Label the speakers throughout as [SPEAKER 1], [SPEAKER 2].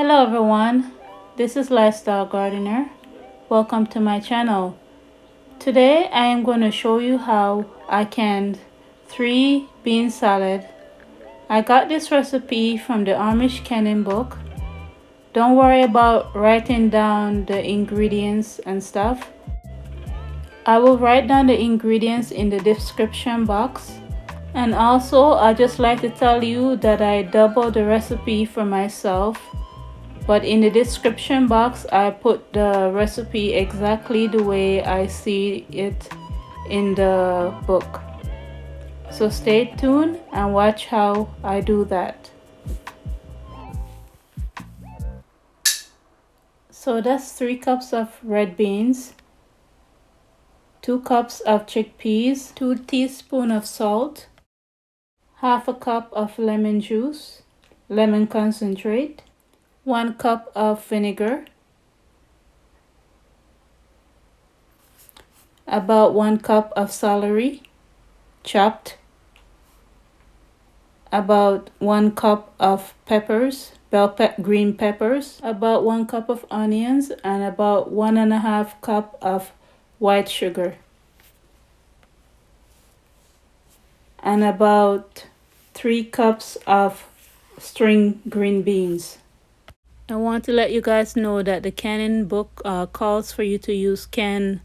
[SPEAKER 1] Hello everyone, this is Lifestyle Gardener. Welcome to my channel. Today I am going to show you how I canned 3-bean salad. I got this recipe from the Amish canning book. Don't worry about writing down the ingredients and stuff. I will write down the ingredients in the description box. And also I just like to tell you that I doubled the recipe for myself. But in the description box, I put the recipe exactly the way I see it in the book. So stay tuned and watch how I do that. So that's 3 cups of red beans, 2 cups of chickpeas, 2 teaspoons of salt, half a cup of lemon juice, lemon concentrate, 1 cup of vinegar, about 1 cup of celery chopped, about 1 cup of peppers, green peppers, about 1 cup of onions, and about 1.5 cup of white sugar, and about 3 cups of string green beans. I want to let you guys know that the canning book calls for you to use canned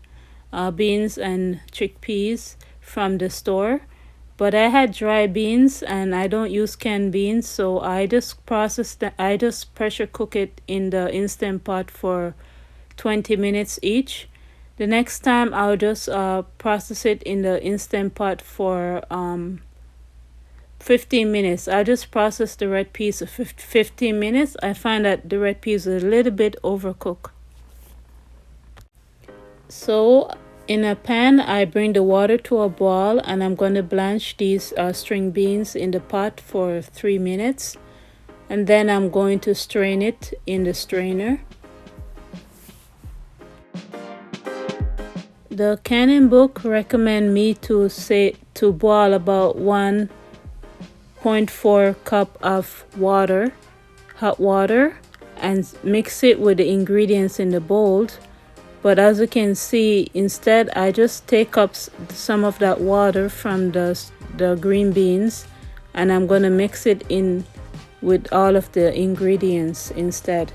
[SPEAKER 1] beans and chickpeas from the store, but I had dry beans and I don't use canned beans, so I just pressure cook it in the Instant Pot for 20 minutes each. The next time I'll just process it in the Instant Pot for 15 minutes. I just process the red peas for 15 minutes. I find that the red peas are a little bit overcooked. So in a pan, I bring the water to a boil and I'm going to blanch these string beans in the pot for 3 minutes. And then I'm going to strain it in the strainer. The canning book recommend me to boil about 1.4 cup of water, hot water, and mix it with the ingredients in the bowl. But as you can see, instead I just take up some of that water from the green beans and I'm gonna mix it in with all of the ingredients instead.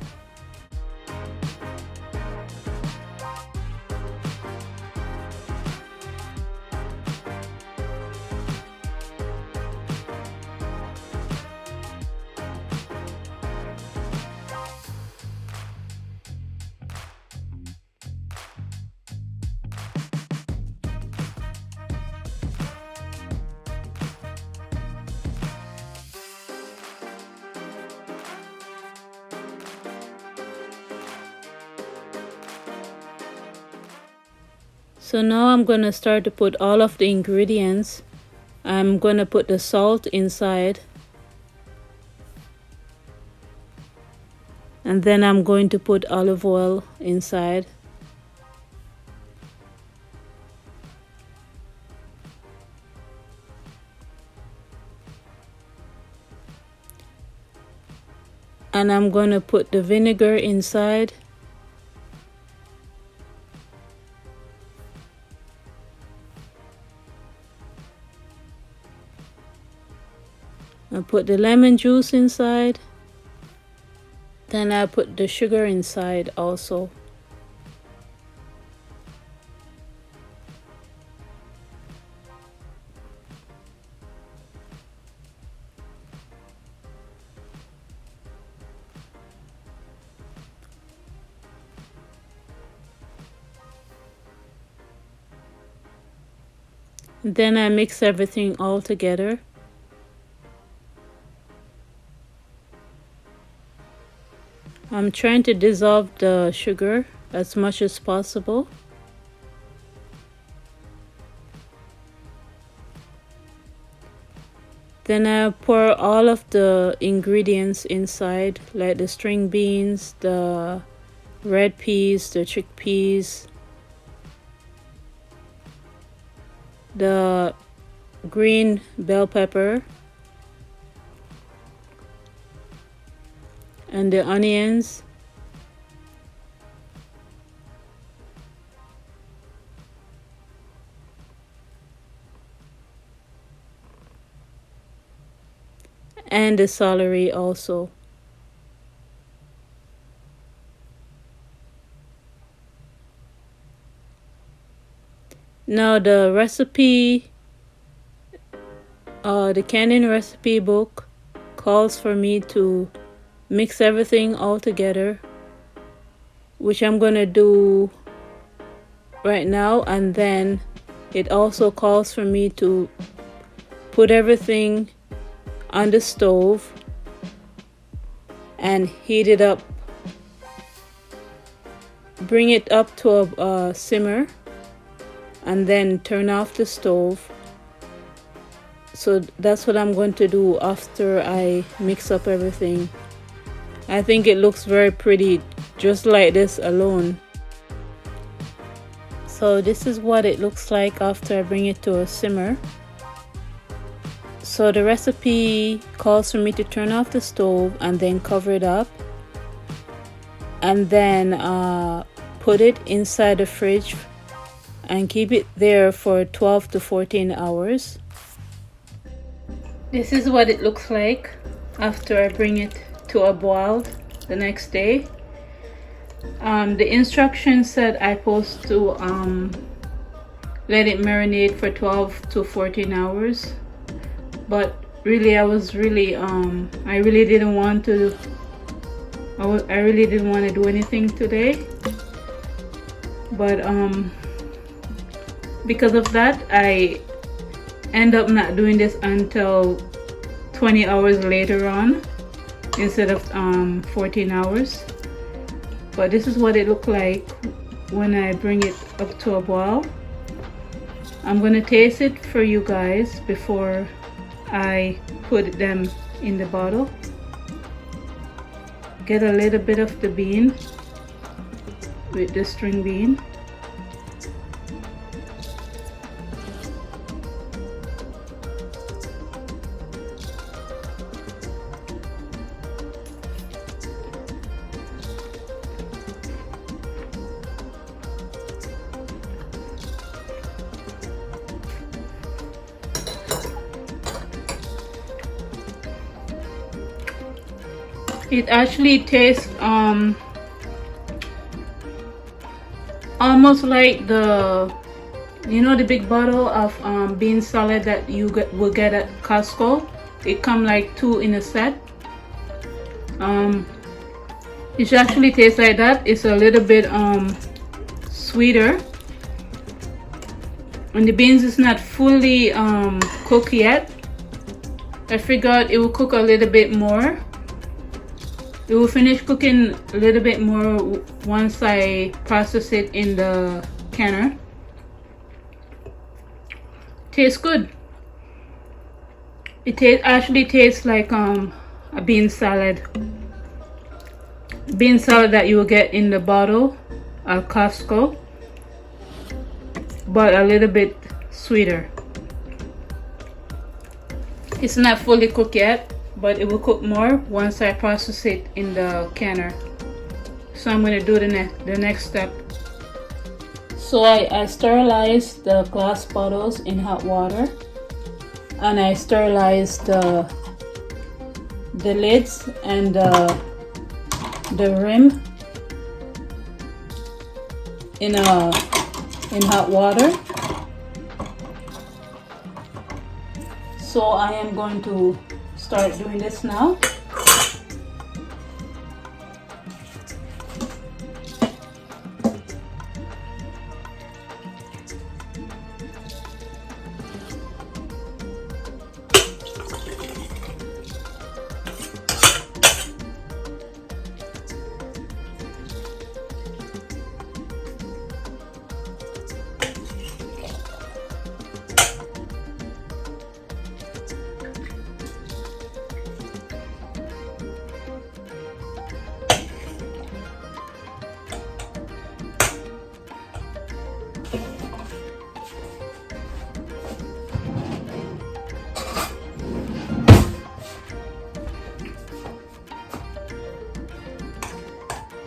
[SPEAKER 1] So now I'm going to start to put all of the ingredients. I'm going to put the salt inside. And then I'm going to put olive oil inside. And I'm going to put the vinegar inside. I put the lemon juice inside. Then I put the sugar inside also. Then I mix everything all together. I'm trying to dissolve the sugar as much as possible. Then I pour all of the ingredients inside, like the string beans, the red peas, the chickpeas, the green bell pepper, and the onions. And the celery also. Now the recipe, the canning recipe book calls for me to mix everything all together, which I'm gonna do right now, and then it also calls for me to put everything on the stove and heat it up, bring it up to a simmer, and then turn off the stove. So that's what I'm going to do after I mix up everything. I think it looks very pretty just like this alone. So this is what it looks like after I bring it to a simmer. So the recipe calls for me to turn off the stove and then cover it up, and then put it inside the fridge and keep it there for 12 to 14 hours. This is what it looks like after I bring it to a boil the next day. The instructions said I'm supposed to let it marinate for 12 to 14 hours, but really I really didn't want to do anything today, but because of that I end up not doing this until 20 hours later on instead of 14 hours. But this is what it looked like when I bring it up to a boil. I'm gonna taste it for you guys before I put them in the bottle. Get a little bit of the bean with the string bean. It actually tastes almost like the the big bottle of bean salad that you will get at Costco. It come like 2 in a set. It actually tastes like that. It's a little bit sweeter, and the beans is not fully cooked yet. I figured it will cook a little bit more. It will finish cooking a little bit more once I process it in the canner. Tastes good. It actually tastes like a bean salad. Bean salad that you will get in the bottle at Costco, but a little bit sweeter. It's not fully cooked yet, but it will cook more once I process it in the canner. So I'm going to do the next step. So I sterilized the glass bottles in hot water, and I sterilized the lids and the rim in hot water. So I am going to start doing this now.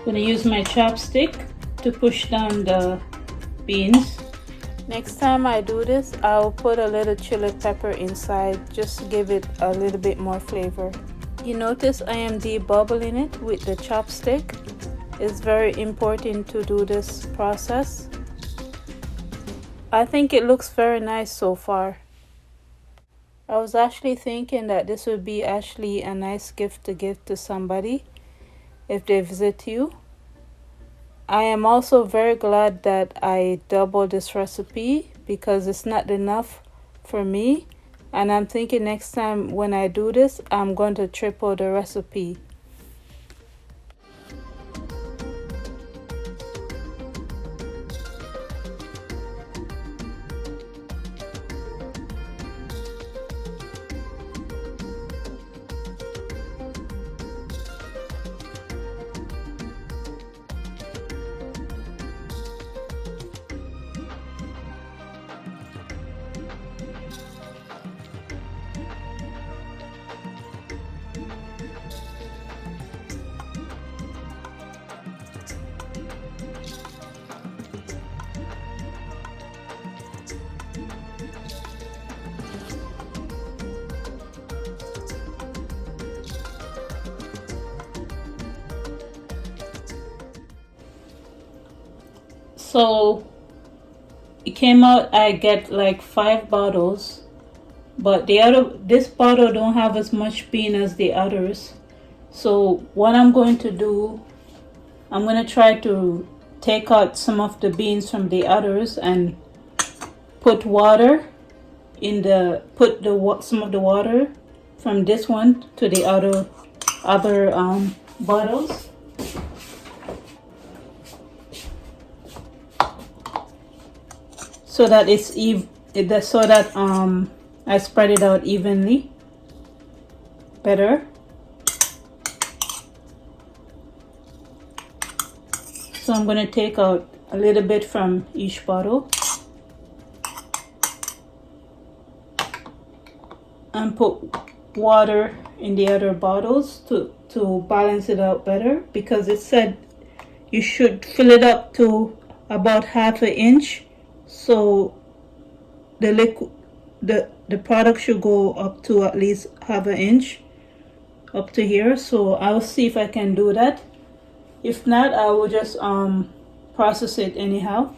[SPEAKER 1] I'm gonna use my chopstick to push down the beans. Next time I do this, I'll put a little chili pepper inside just to give it a little bit more flavor. You notice I am debubbling it with the chopstick. It's very important to do this process. I think it looks very nice so far. I was actually thinking that this would be actually a nice gift to give to somebody if they visit you. I am also very glad that I doubled this recipe because it's not enough for me, and I'm thinking next time when I do this, I'm going to triple the recipe. So it came out I get like 5 bottles, but this bottle don't have as much bean as the others. So what I'm going to do, I'm going to try to take out some of the beans from the others and put water in some of the water from this one to the other bottles. So that I spread it out evenly better. So I'm going to take out a little bit from each bottle and put water in the other bottles to balance it out better, because it said you should fill it up to about 1/2 inch. So the product should go up to at least 1/2 inch up to here. So I'll see if I can do that. If not, I will just process it anyhow.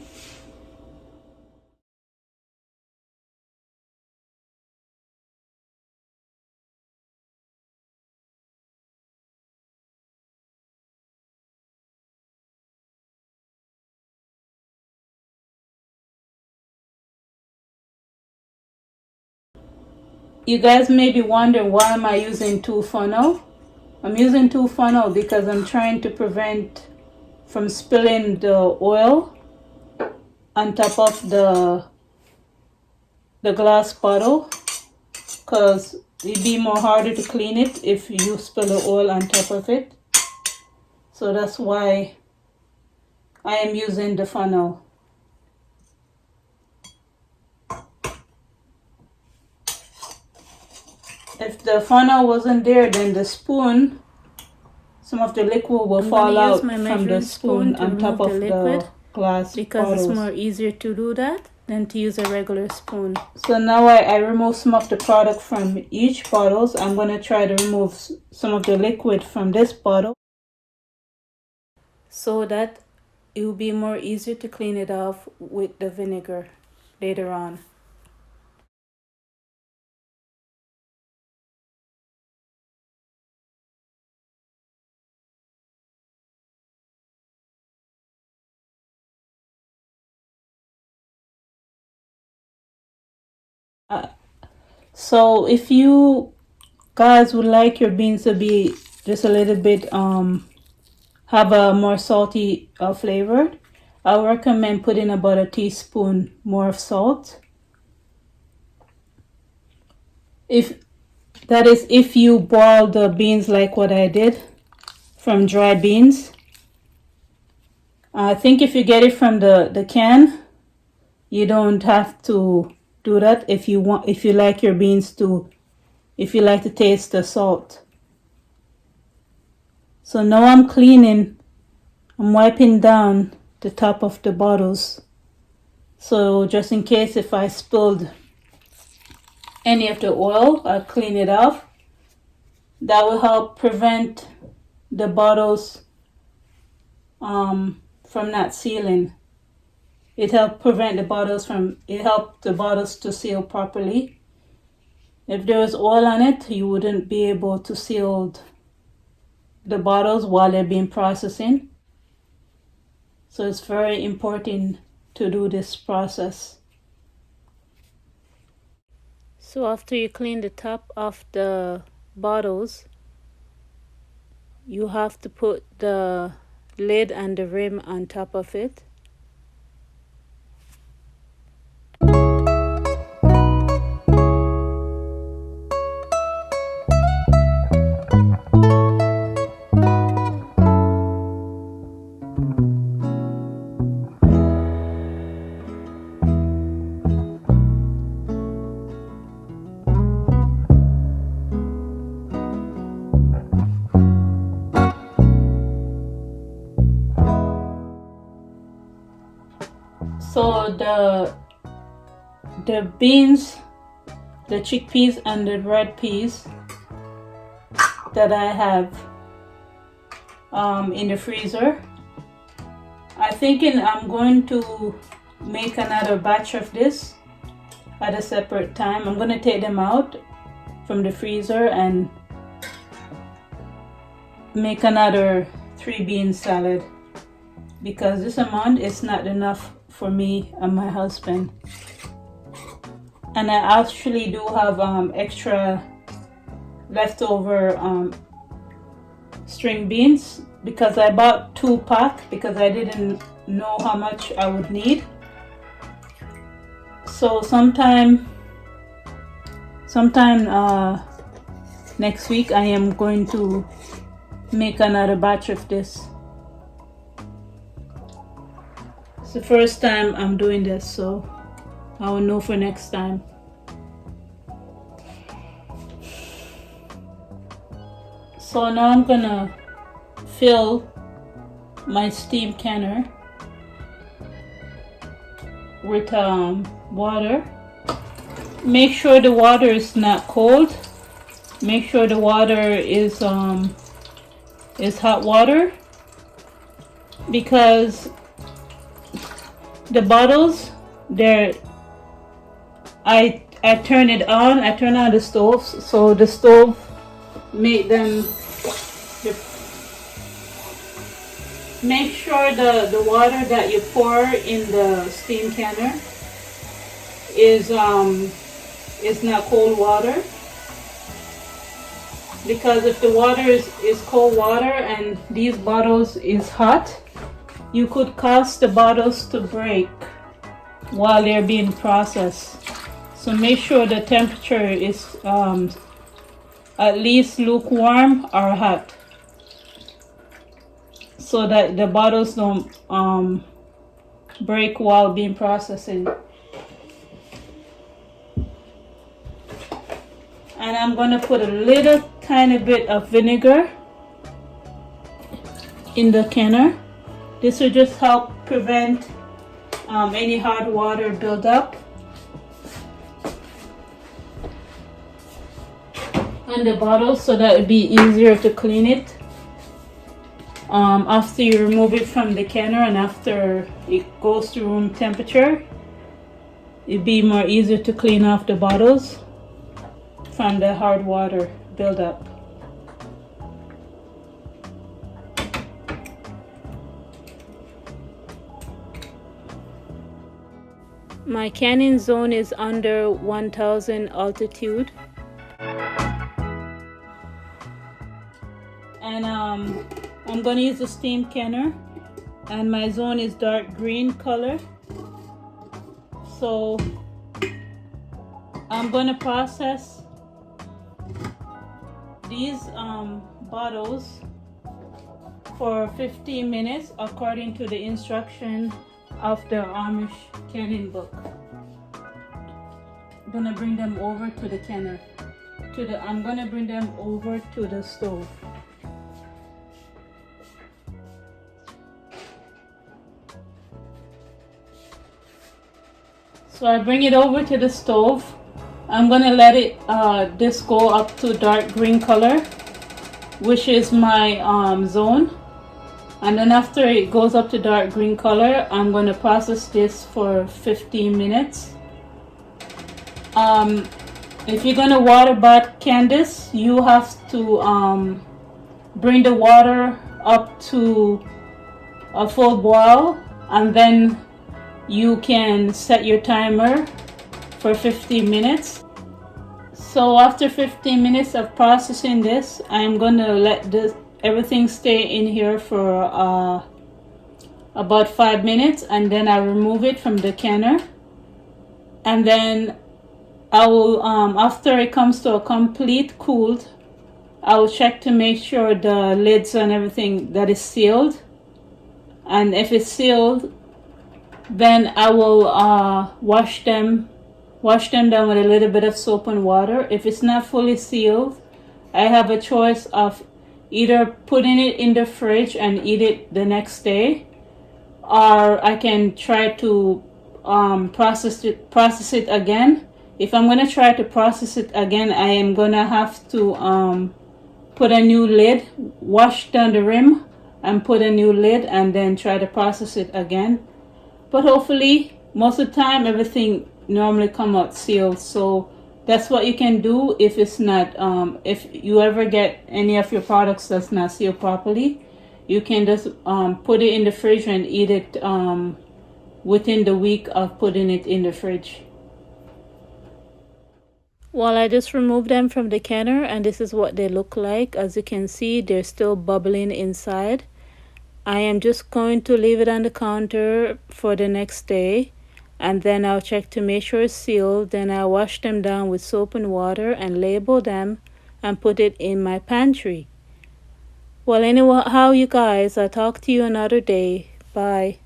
[SPEAKER 1] You guys may be wondering, why am I using 2 funnel? I'm using 2 funnel because I'm trying to prevent from spilling the oil on top of the glass bottle, because it'd be more harder to clean it if you spill the oil on top of it. So that's why I am using the funnel. If the funnel wasn't there, then the spoon, some of the liquid will fall out from the spoon on top of the glass because it's more easier to do that than to use a regular spoon. So now I remove some of the product from each bottles. I'm going to try to remove some of the liquid from this bottle so that it will be more easier to clean it off with the vinegar later on. So if you guys would like your beans to be just a little bit have a more salty flavor, I would recommend putting about a teaspoon more of salt. If you boil the beans like what I did from dried beans. I think if you get it from the can, you don't have to do that if you like your beans to, if you like to taste the salt. So now I'm cleaning I'm wiping down the top of the bottles. So just in case if I spilled any of the oil, I'll clean it off. That will help prevent the bottles from not sealing. It helped the bottles to seal properly. If there was oil on it, you wouldn't be able to seal the bottles while they're being processing. So it's very important to do this process. So after you clean the top of the bottles, you have to put the lid and the rim on top of it. So the beans, the chickpeas and the red peas that I have in the freezer, I'm going to make another batch of this at a separate time. I'm going to take them out from the freezer and make another 3-bean salad, because this amount is not enough for me and my husband. And I actually do have extra leftover string beans, because I bought 2 packs because I didn't know how much I would need. So sometime next week I am going to make another batch of this. It's the first time I'm doing this, so I will know for next time. So now I'm gonna fill my steam canner with water. Make sure the water is not cold. Make sure the water is hot water, because the bottles, I turn it on. I turn on the stove, so the stove make make sure the water that you pour in the steam canner is not cold water, because if the water is cold water and these bottles is hot, you could cause the bottles to break while they're being processed. So make sure the temperature is at least lukewarm or hot, so that the bottles don't break while being processing. And I'm going to put a little tiny bit of vinegar in the canner. This will just help prevent any hard water buildup on the bottle, so that it would be easier to clean it after you remove it from the canner and after it goes to room temperature. It'd be more easier to clean off the bottles from the hard water buildup. My canning zone is under 1000 altitude, and I'm going to use the steam canner, and my zone is dark green color. So I'm going to process these bottles for 15 minutes according to the instruction of the Amish canning book. I'm gonna bring them over to the canner. I'm gonna bring them over to the stove. So I bring it over to the stove. I'm gonna let it this go up to dark green color, which is my zone. And then after it goes up to dark green color, I'm gonna process this for 15 minutes. If you're gonna water bath Candice, you have to bring the water up to a full boil, and then you can set your timer for 15 minutes. So after 15 minutes of processing this, I'm gonna let everything stay in here for about 5 minutes, and then I remove it from the canner. And then I will after it comes to a complete cooled, I will check to make sure the lids and everything that is sealed. And if it's sealed, then I will wash them down with a little bit of soap and water. If it's not fully sealed, I have a choice of either putting it in the fridge and eat it the next day, or I can try to process it again. If I'm gonna try to process it again, I am gonna have to put a new lid, wash down the rim and put a new lid, and then try to process it again. But hopefully, most of the time, everything normally come out sealed. So that's what you can do if it's not, if you ever get any of your products that's not sealed properly, you can just put it in the fridge and eat it within the week of putting it in the fridge. Well, I just removed them from the canner, and this is what they look like. As you can see, they're still bubbling inside. I am just going to leave it on the counter for the next day, and then I'll check to make sure it's sealed. Then I'll wash them down with soap and water and label them and put it in my pantry. Well, anyhow, you guys, I'll talk to you another day. Bye.